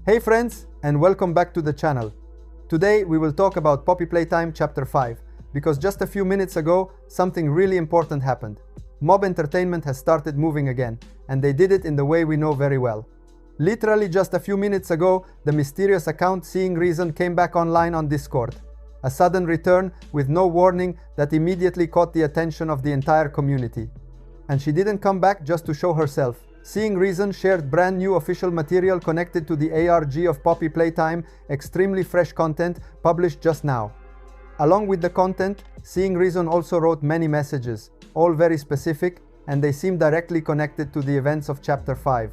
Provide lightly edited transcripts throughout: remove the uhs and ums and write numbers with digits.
Hey friends, and welcome back to the channel. Today we will talk about Poppy Playtime Chapter 5, because just a few minutes ago, something really important happened. Mob Entertainment has started moving again, and they did it in the way we know very well. Literally just a few minutes ago, the mysterious account Seeing Reason came back online on Discord. A sudden return with no warning that immediately caught the attention of the entire community. And she didn't come back just to show herself. Seeing Reason shared brand new official material connected to the ARG of Poppy Playtime, extremely fresh content published just now. Along with the content, Seeing Reason also wrote many messages, all very specific, and they seem directly connected to the events of Chapter 5.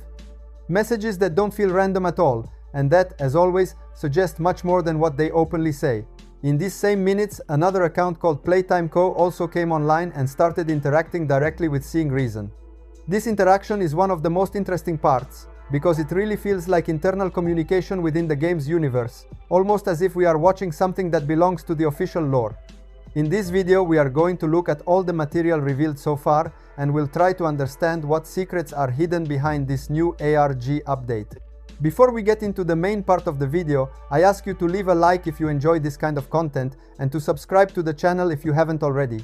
Messages that don't feel random at all, and that, as always, suggest much more than what they openly say. In these same minutes, another account called Playtime Co. also came online and started interacting directly with Seeing Reason. This interaction is one of the most interesting parts, because it really feels like internal communication within the game's universe, almost as if we are watching something that belongs to the official lore. In this video we are going to look at all the material revealed so far, and we'll try to understand what secrets are hidden behind this new ARG update. Before we get into the main part of the video, I ask you to leave a like if you enjoy this kind of content, and to subscribe to the channel if you haven't already.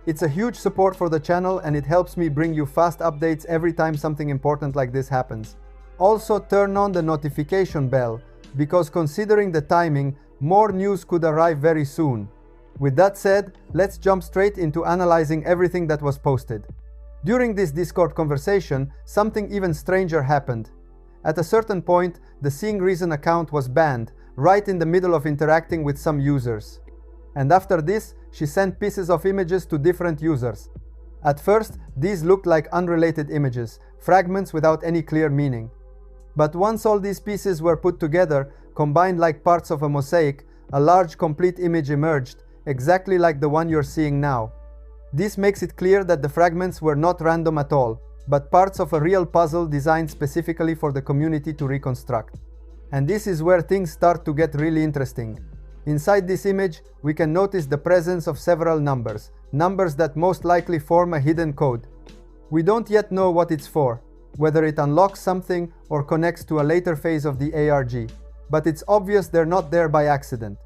It's a huge support for the channel and it helps me bring you fast updates every time something important like this happens. Also turn on the notification bell, because considering the timing, more news could arrive very soon. With that said, let's jump straight into analyzing everything that was posted. During this Discord conversation, something even stranger happened. At a certain point, the Seeing Reason account was banned, right in the middle of interacting with some users. And after this, she sent pieces of images to different users. At first, these looked like unrelated images, fragments without any clear meaning. But once all these pieces were put together, combined like parts of a mosaic, a large complete image emerged, exactly like the one you're seeing now. This makes it clear that the fragments were not random at all, but parts of a real puzzle designed specifically for the community to reconstruct. And this is where things start to get really interesting. Inside this image, we can notice the presence of several numbers that most likely form a hidden code. We don't yet know what it's for, whether it unlocks something or connects to a later phase of the ARG, but it's obvious they're not there by accident.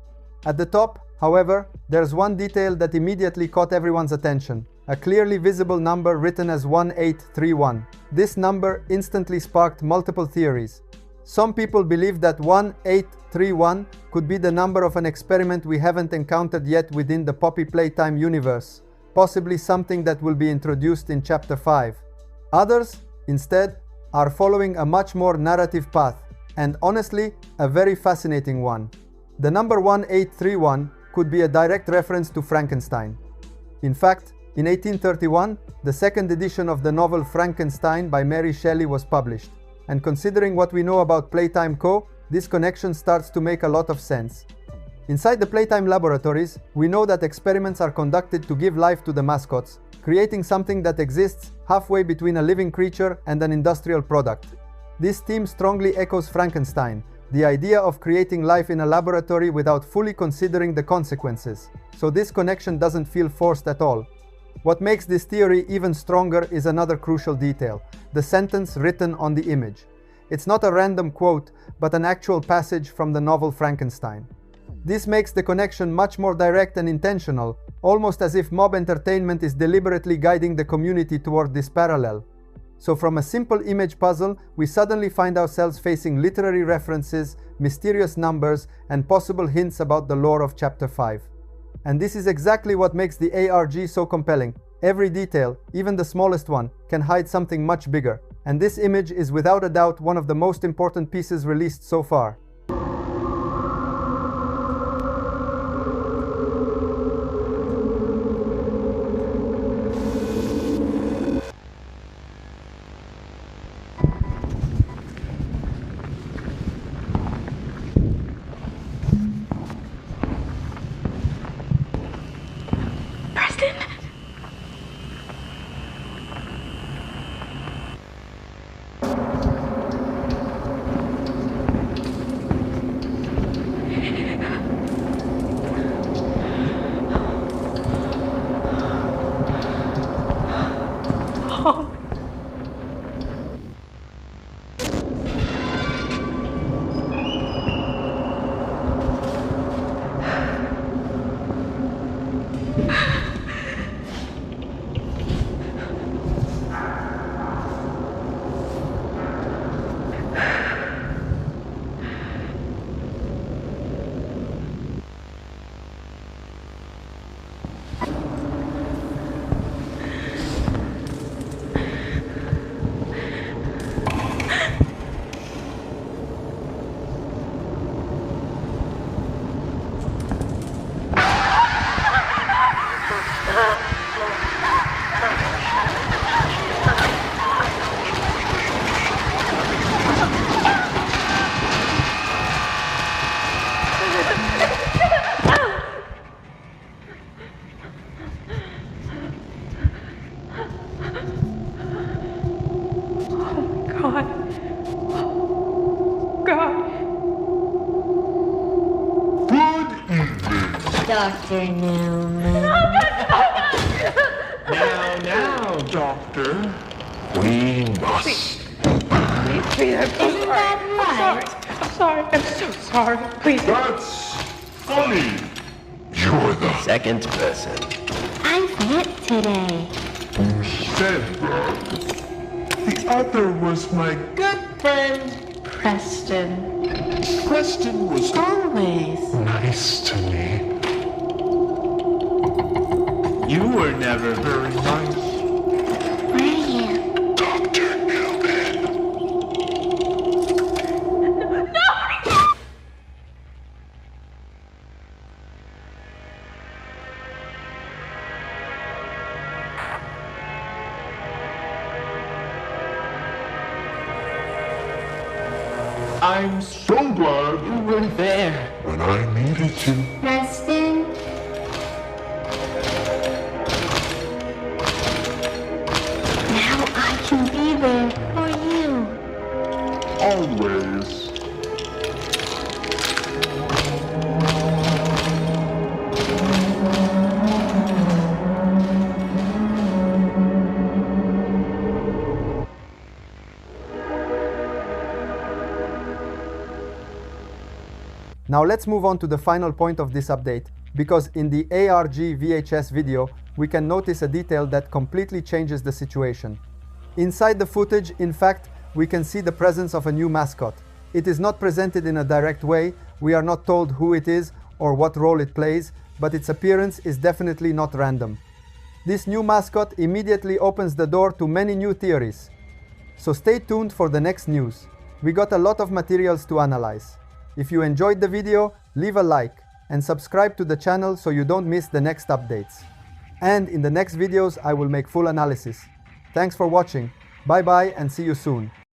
At the top, however, there's one detail that immediately caught everyone's attention, a clearly visible number written as 1831. This number instantly sparked multiple theories. Some people believe that 1831 could be the number of an experiment we haven't encountered yet within the Poppy Playtime universe, possibly something that will be introduced in Chapter 5. Others, instead, are following a much more narrative path, and honestly, a very fascinating one. The number 1831 could be a direct reference to Frankenstein. In fact, in 1831, the second edition of the novel Frankenstein by Mary Shelley was published. And considering what we know about Playtime Co., this connection starts to make a lot of sense. Inside the Playtime laboratories, we know that experiments are conducted to give life to the mascots, creating something that exists halfway between a living creature and an industrial product. This theme strongly echoes Frankenstein, the idea of creating life in a laboratory without fully considering the consequences. So this connection doesn't feel forced at all. What makes this theory even stronger is another crucial detail, the sentence written on the image. It's not a random quote, but an actual passage from the novel Frankenstein. This makes the connection much more direct and intentional, almost as if Mob Entertainment is deliberately guiding the community toward this parallel. So from a simple image puzzle, we suddenly find ourselves facing literary references, mysterious numbers, and possible hints about the lore of Chapter 5. And this is exactly what makes the ARG so compelling. Every detail, even the smallest one, can hide something much bigger. And this image is without a doubt one of the most important pieces released so far. Dr. Newman. Now, Doctor. We must. Isn't that right? I'm so sorry. Please. That's funny. You're the second person I've met today. who said that. The other was my Good friend, Preston. Preston was Always. nice to me. You were never very nice. Were you? Dr. Newman. I'm so glad you were there when I needed you. Preston? Now I can be there for you. Always. Now let's move on to the final point of this update, because in the ARG VHS video, we can notice a detail that completely changes the situation. Inside the footage, in fact, we can see the presence of a new mascot. It is not presented in a direct way, we are not told who it is or what role it plays, but its appearance is definitely not random. This new mascot immediately opens the door to many new theories. So stay tuned for the next news. We got a lot of materials to analyze. If you enjoyed the video, leave a like and subscribe to the channel so you don't miss the next updates. And in the next videos, I will make full analysis. Thanks for watching. Bye bye and see you soon.